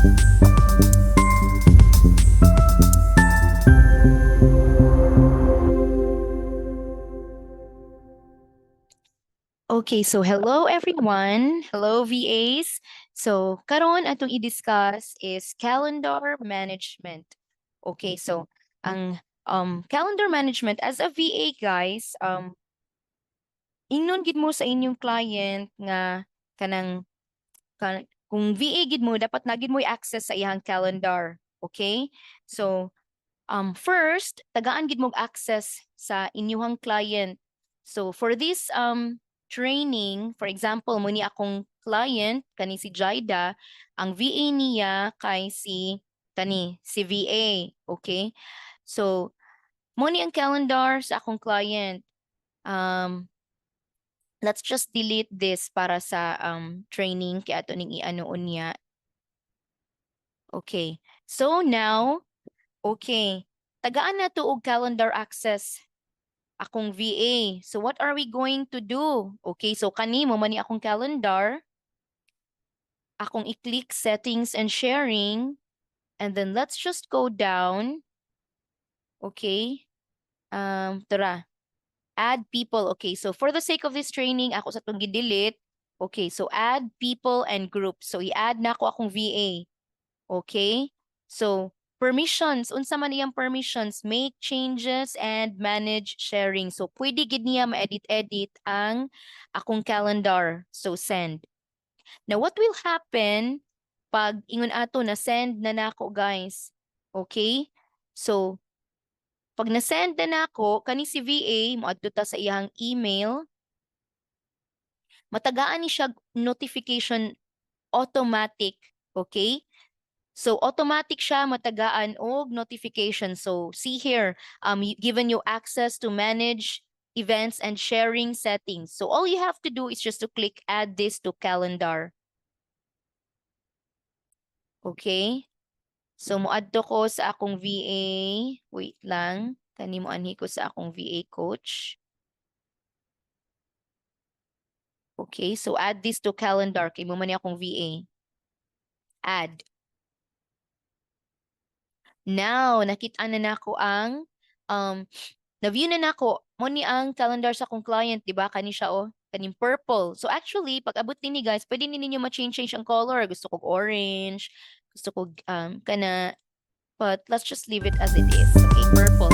Okay, so hello everyone. Hello VAs. So karon atong i-discuss is calendar management. Okay, so ang calendar management as a VA guys, ingnon gid mo sa inyong client nga kanang kung VA gid mo dapat na gid mo access sa iyang calendar. Okay? So first, tagaan gid mo access sa inyong client. So for this training, for example, muni akong client kani si Jaida, ang VA niya kay si VA, okay? So muni ang calendar sa akong client. Let's just delete this para sa training kaya ato ning i-anoon niya. Okay. So now, okay. Tagaan na to og calendar access akong VA. So what are we going to do? Okay, so kanimo man ni akong calendar. Akong i-click settings and sharing. And then let's just go down. Okay. Tara. Add people. Okay, so for the sake of this training, ako sa itong delete. Okay, so add people and groups. So i-add na ako akong VA. Okay? So permissions, unsa man iyang permissions, make changes and manage sharing. So pwede gid niya ma-edit-edit ang akong calendar. So send. Now what will happen pag ingon ato na send na nako guys? Okay? So pag na-send na nako kani si VA moadto ta sa iyang email, matagaan ni siya notification automatic. Okay? So automatic siya matagaan og notification. So see here, given you access to manage events and sharing settings. So all you have to do is just to click add this to calendar. Okay? So moadto ko sa akong VA. Wait lang. Kani mo anhi ko sa akong VA coach. Okay, so add this to calendar kay mo man ni akong VA. Add. Now, nakita na nako ang na-view na nako mo ni ang calendar sa akong client, di ba? Kani siya kaning purple. So actually, pag abot ni guys, pwede ninyo ma-change ang color. Gusto ko orange, gusto ko kana, but let's just leave it as it is. Okay, purple.